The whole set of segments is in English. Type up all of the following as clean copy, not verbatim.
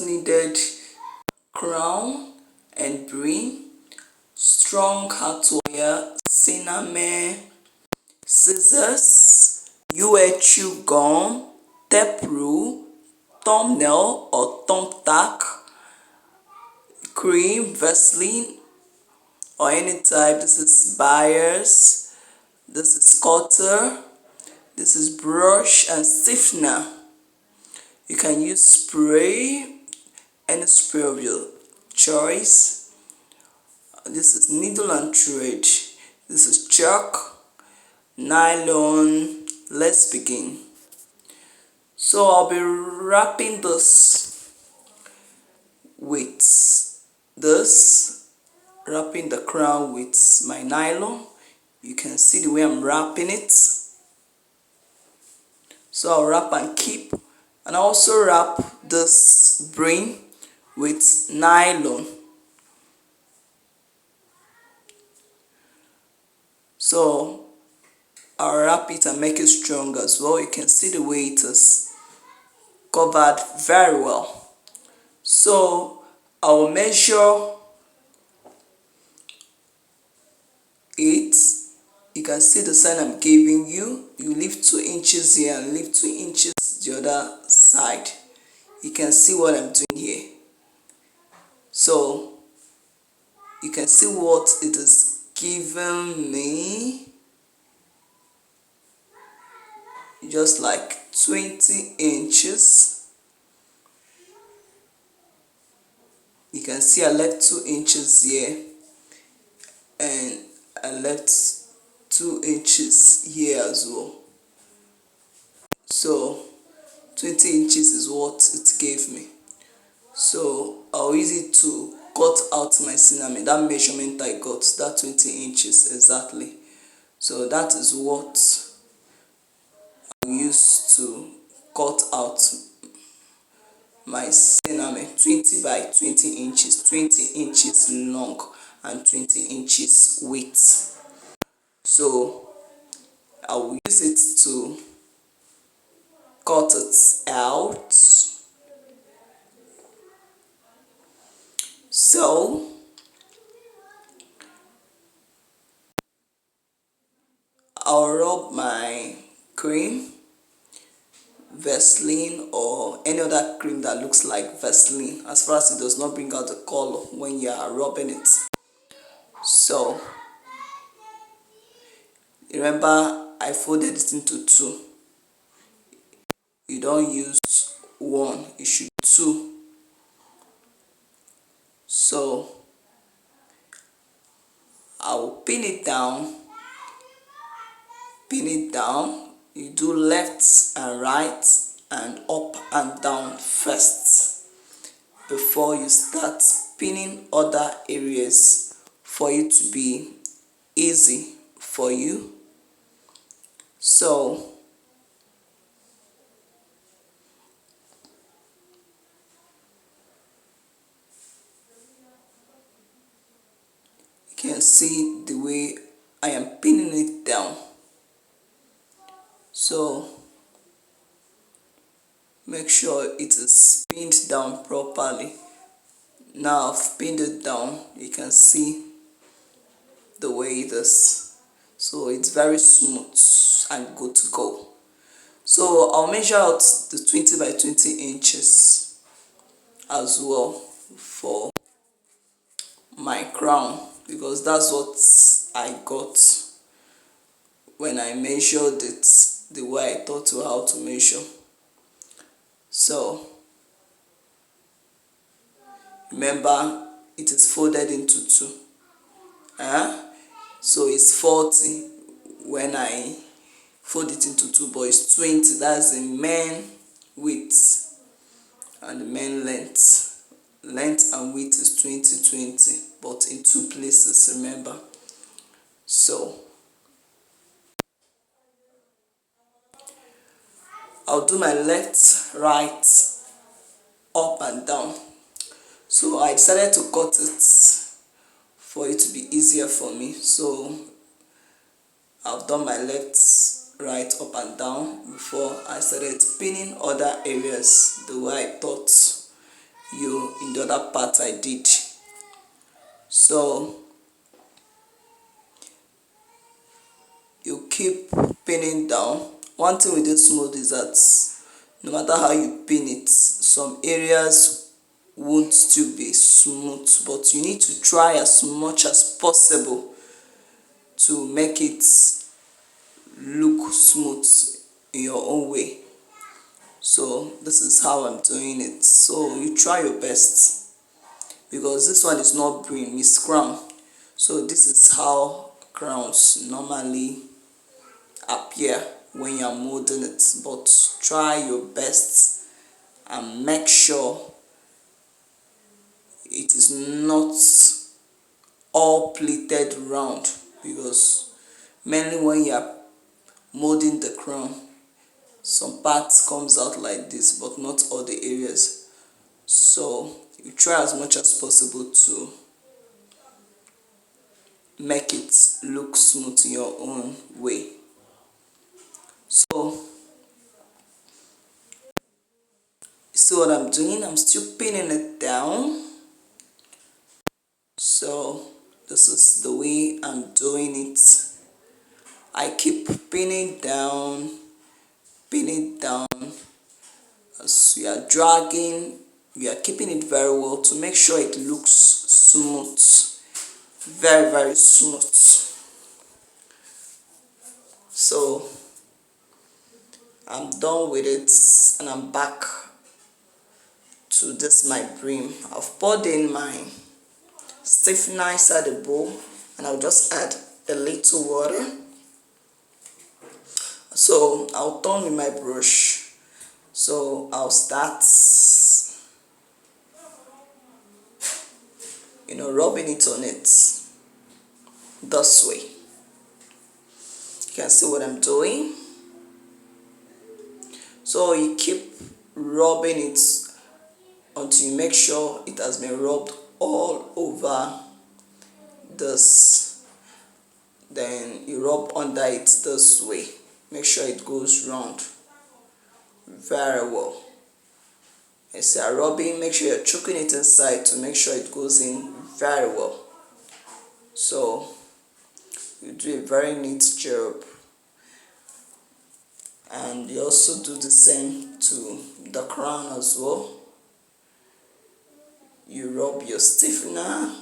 needed crown and brim, strong hardware, cinnamon, scissors, UHU gum, tape rule, thumbnail or thumbtack, cream, Vaseline or any type. This is bias, this is cutter, this is brush and stiffener. You can use spray, any spray of your choice. This is needle and thread. This is chalk, nylon. Let's begin. So I'll be wrapping this with this, wrapping the crown with my nylon. You can see the way I'm wrapping it. So I'll wrap and keep, and I also wrap this brim with nylon. So I'll wrap it and make it strong as well. You can see the way it is covered very well. So I will measure it. You can see the sign I'm giving you. You leave 2 inches here and leave 2 inches the other side. You can see what I'm doing here. So you can see what it is giving me. Just like 20 inches. You can see I left 2 inches here and I left 2 inches here as well. So 20 inches is what it gave me. So I'll use it to cut out my cinnamon. That measurement I got, that 20 inches exactly. So that is what I use to cut out my cinnamon. 20 by 20 inches, 20 inches long and 20 inches width. So I will use it to cut it out. So I'll rub my cream, Vaseline or any other cream that looks like Vaseline, as far as it does not bring out the color when you are rubbing it. So remember, I folded it into 2. You don't use 1, you should 2. So I will pin it down. You do left and right and up and down first before you start pinning other areas for it to be easy for you. So you can see the way I am pinning it down. So make sure it is pinned down properly. Now I've pinned it down. You can see the way it is. So it's very smooth and good to go. So I'll measure out the 20 by 20 inches as well for my crown, because that's what I got when I measured it the way I taught you how to measure. So remember, it is folded into 2. So it's 40 when I fold it into 2, but it's 20. That's the main width and the main length. Length and width is 20, but in 2 places, remember. So I'll do my left, right, up and down. So I decided to cut it for it to be easier for me. So I've done my left, right, up and down before I started pinning other areas the way I thought you in the other part I did. So you keep pinning down. One thing with this mold is that no matter how you pin it, some areas won't still be smooth, but you need to try as much as possible to make it look smooth in your own way. So this is how I'm doing it. So you try your best, because this one is not brim, it's crown. So this is how crowns normally appear when you are molding it, but try your best and make sure it is not all pleated round, because mainly when you are molding the crown, some parts comes out like this, but not all the areas. So you try as much as possible to make it look smooth in your own way. So see what I'm doing, I'm still pinning it down. So this is the way I'm doing it. I keep pinning down. As you are dragging, you are keeping it very well to make sure it looks smooth, very very smooth. So I'm done with it, and I'm back to this my brim. I've poured in my stiffener inside the bowl, and I'll just add a little water. So I'll turn with my brush. So I'll start, rubbing it on it this way. You can see what I'm doing. So you keep rubbing it until you make sure it has been rubbed all over this. Then you rub under it this way. Make sure it goes round very well. As you are rubbing, make sure you're choking it inside to make sure it goes in very well. So you do a very neat job, and you also do the same to the crown as well. You rub your stiffener,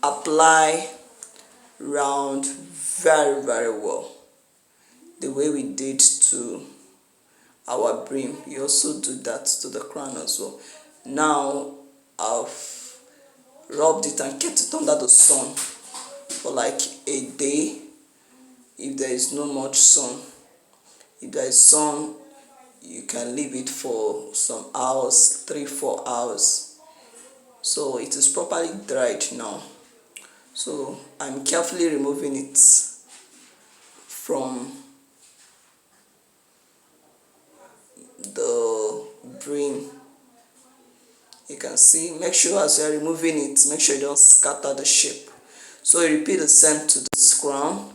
apply round very very well, the way we did to our brim. You also do that to the crown as well. Now I've rubbed it and kept it under the sun for like a day if there is no much sun. If there is sun, you can leave it for some hours, 3-4 hours. So it is properly dried now. So I'm carefully removing it from the brim. You can see, make sure as you are removing it, make sure you don't scatter the shape. So you repeat the same to this crown.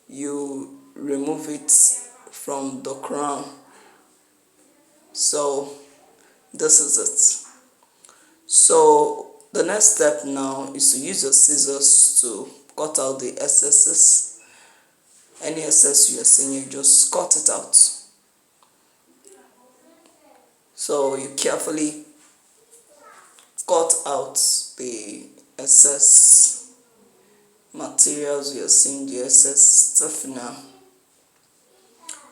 You remove it from the crown. So this is it. So the next step now is to use your scissors to cut out the excesses. Any excess you are seeing, you just cut it out. So you carefully cut out the excess materials you are seeing, the excess stiffener.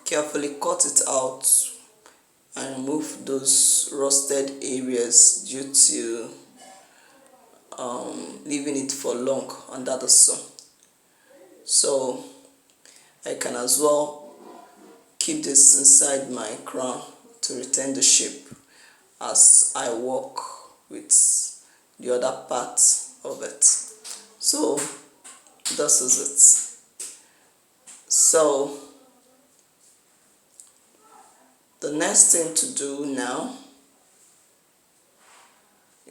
Carefully cut it out and remove those rusted areas due to leaving it for long under the sun. So I can as well keep this inside my crown to retain the shape as I work with the other part of it. So this is it. So the next thing to do now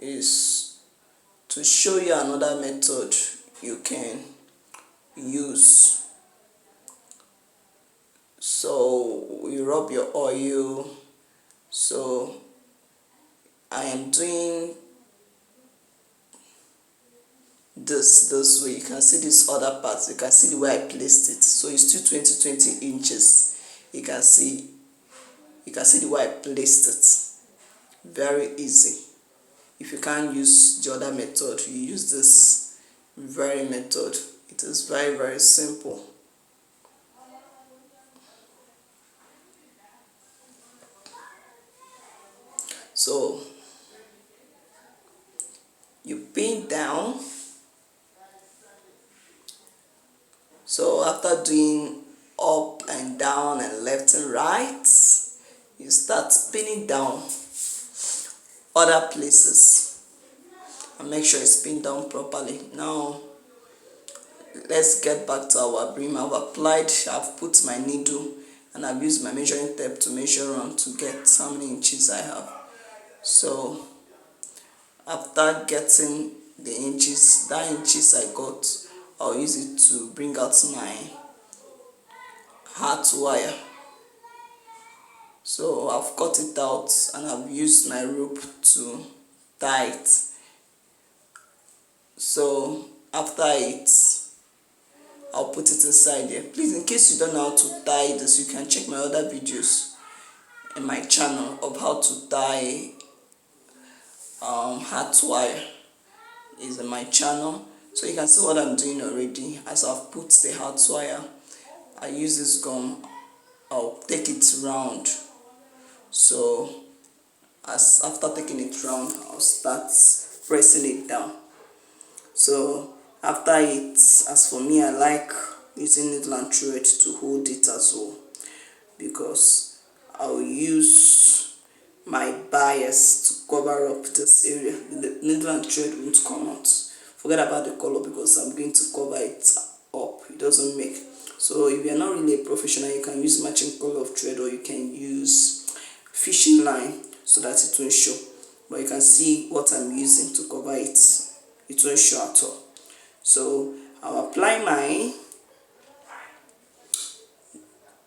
is to show you another method you can use. So you rub your oil, so I am doing this way, you can see this other part, you can see the way I placed it. So it's still 20 inches. You can see the way I placed it. Very easy. If you can't use the other method, you use this very method. It is very simple. So you pin down. So after doing up and down and left and right, you start pinning down other places and make sure it's pinned down properly. Now let's get back to our brim. I've put my needle and I've used my measuring tape to measure around to get how many inches I have. So after getting the inches, I got, I'll use it to bring out my heart wire. So I've cut it out and I've used my rope to tie it. So after it, I'll put it inside there. Please, in case you don't know how to tie this, you can check my other videos in my channel of how to tie heart wire. Is in my channel, so you can see what I'm doing already. As I've put the heart wire, I use this gum, I'll take it round. So as after taking it round, I'll start pressing it down. So after it, as for me, I like using needle and thread to hold it as well, because I'll use my bias to cover up this area. The needle and thread won't come out. Forget about the color because I'm going to cover it up. It doesn't make. So if you're not really a professional, you can use matching color of thread, or you can use fishing line so that it won't show. But you can see what I'm using to cover it. It won't show at all. So I'll apply my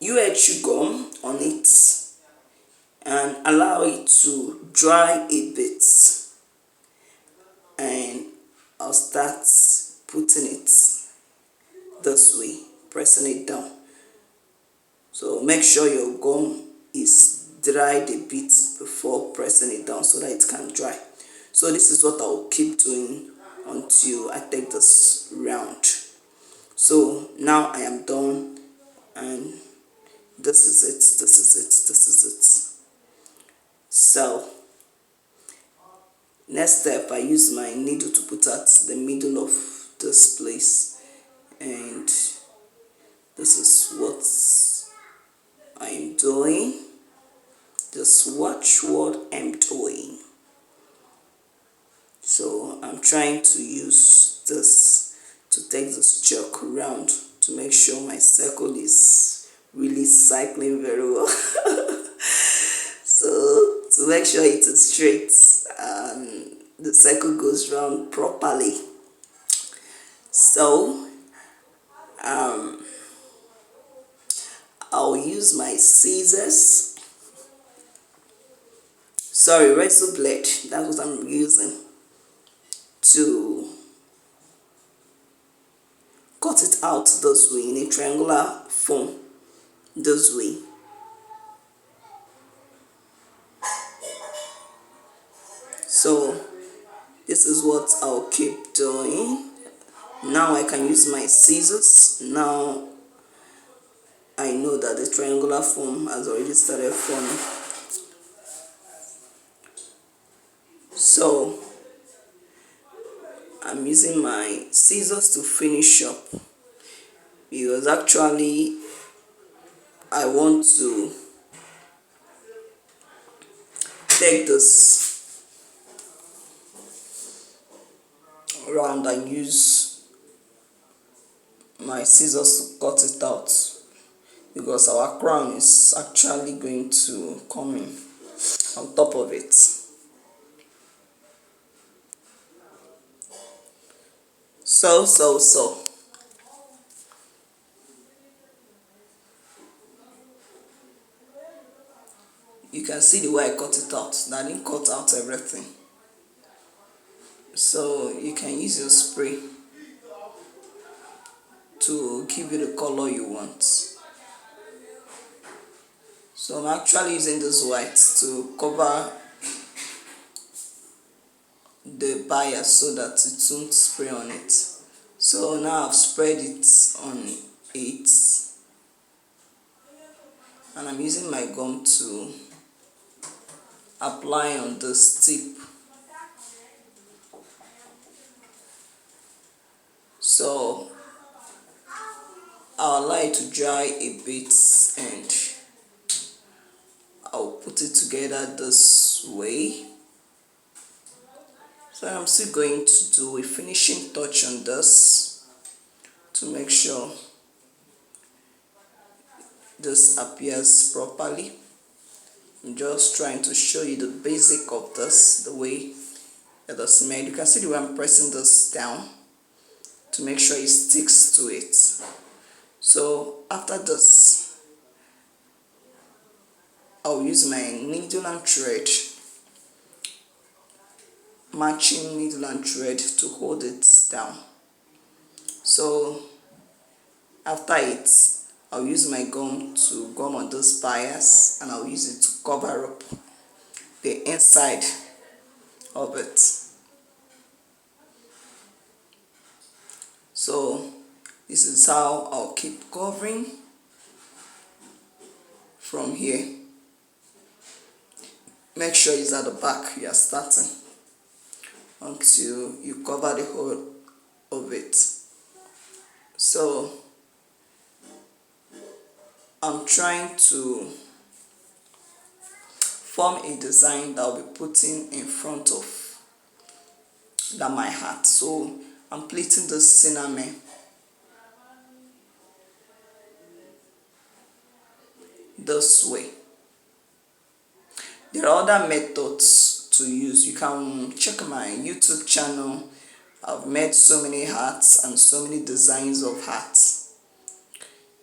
UHU gum on it and allow it to dry a bit, and I'll start putting it this way, pressing it down. So make sure your gum is dried a bit before pressing it down so that it can dry. So this is what I will keep doing until I take this round. So now I am done, and this is it. So next step, I use my needle to put at the middle of this place, and this is what I am doing. Just watch what I'm doing. So I'm trying to use this to take this jerk around to make sure my circle is really cycling very well. So to make sure it is straight and the circle goes round properly. So I'll use my scissors, razor blade, that's what I'm using, to cut it out this way in a triangular form, this way. So this is what I'll keep doing. Now I can use my scissors. Now I know that the triangular form has already started forming. So I'm using my scissors to finish up, because actually I want to take this round and use my scissors to cut it out, because our crown is actually going to come in on top of it. So you can see the way I cut it out. Now I didn't cut out everything. So you can use your spray to give you the color you want. So I'm actually using this white to cover the bias so that it won't spray on it. So now I've spread it on it, and I'm using my gum to apply on this tip. So I'll allow it to dry a bit and I'll put it together this way. So I'm still going to do a finishing touch on this to make sure this appears properly. I'm just trying to show you the basic of this, the way it is made. You can see the way I'm pressing this down to make sure it sticks to it. So after this, I'll use my needle and thread, matching needle and thread to hold it down. So after it, I'll use my gum to gum on this bias, and I'll use it to cover up the inside of it. So this is how I'll keep covering from here. Make sure it's at the back you are starting until you cover the whole of it. So I'm trying to form a design that I'll be putting in front of my hat. So I'm pleating the cinnamon this way. There are other methods to use. You can check my YouTube channel. I've made so many hats and so many designs of hats.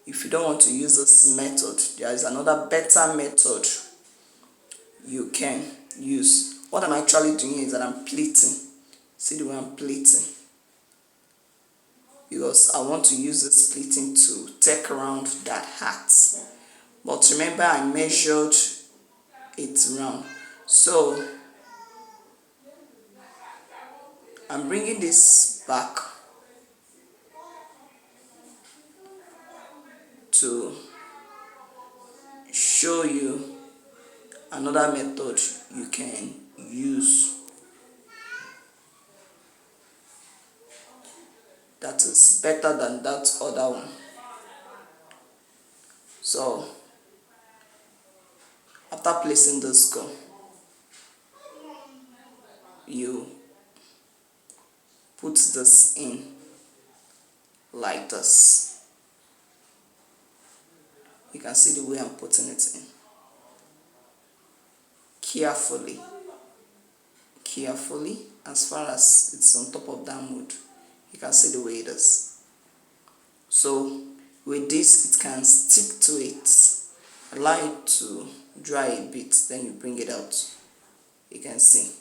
If you don't want to use this method, there is another better method you can use. What I'm actually doing is that I'm pleating. See the way I'm pleating? Because I want to use this pleating to take around that hat. But remember, I measured it round. So I'm bringing this back to show you another method you can use that is better than that other one. So after placing this gum, you put this in like this. You can see the way I'm putting it in. Carefully, as far as it's on top of that mood. You can see the way it is. So with this, it can stick to it. Allow it to dry a bit, then you bring it out. You can see.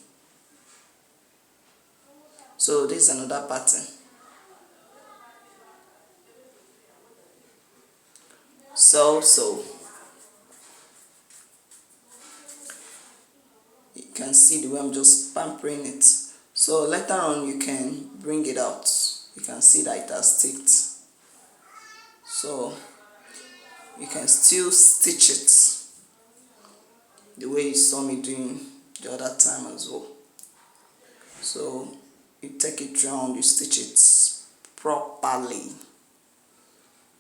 So this is another pattern. So you can see the way I'm just pampering it. So later on you can bring it out. You can see that it has sticked. So you can still stitch it the way you saw me doing the other time as well. So you take it round, you stitch it properly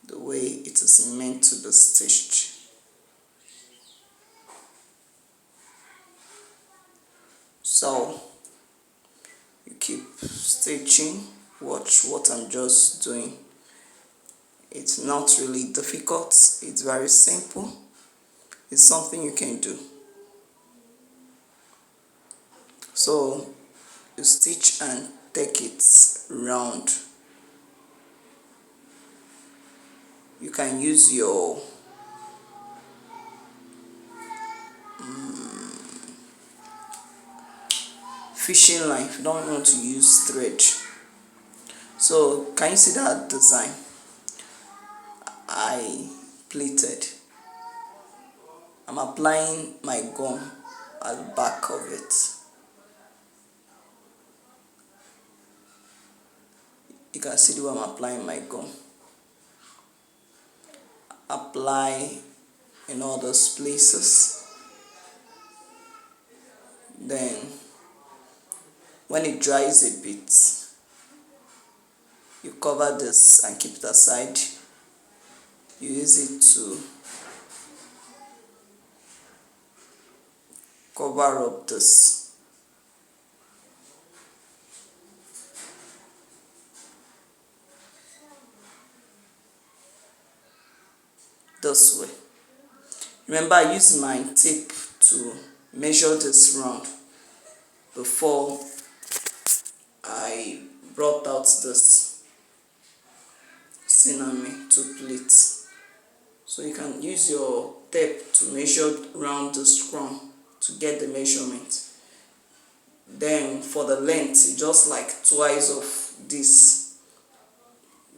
the way it is meant to be stitched. So you keep stitching. Watch what I'm just doing. It's not really difficult, it's very simple. It's something you can do. So you stitch and take it round. You can use your fishing line if you don't want to use thread. So can you see that design I pleated? I'm applying my gum at the back of it. You can see the way I'm applying my gum. Apply in all those places. Then when it dries a bit, you cover this and keep it aside. You use it to cover up this. This way. Remember, I used my tape to measure this round before I brought out this cinnamon to pleat. So you can use your tape to measure round the scrum to get the measurement. Then for the length, just like twice of this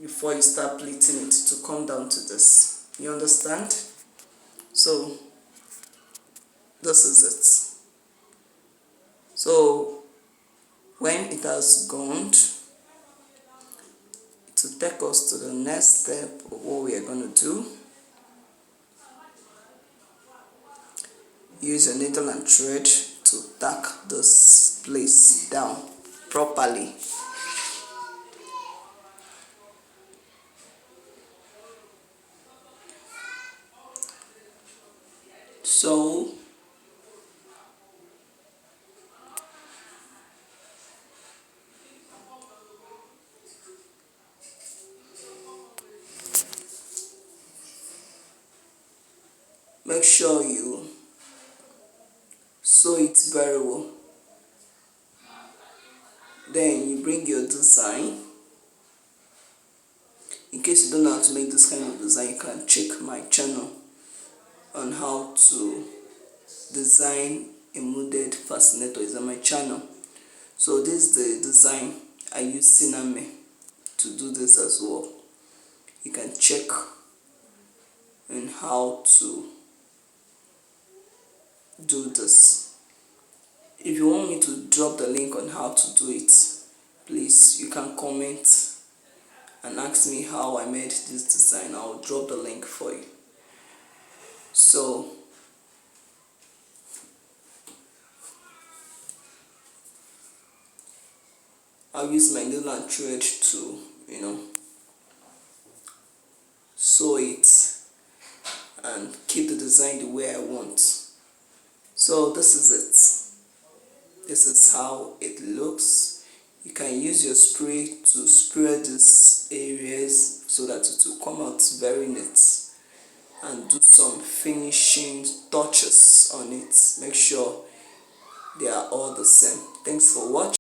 before you start pleating it to come down to this. You understand? So this is it. So when it has gone, to take us to the next step of what we are going to do, use your needle and thread to tack this place down properly. So make sure you sew it very well. Then you bring your design. In case you don't know how to make this kind of design, you can check my channel on how to design a molded fascinator. Is on my channel. So this is the design. I use cinnamon to do this as well. You can check on how to do this. If you want me to drop the link on how to do it, please, you can comment and ask me how I made this design. I'll drop the link for you. So I'll use my needle and thread to, sew it and keep the design the way I want. So this is it. This is how it looks. You can use your spray to spray these areas so that it will come out very neat, and do some finishing touches on it. Make sure they are all the same. Thanks for watching.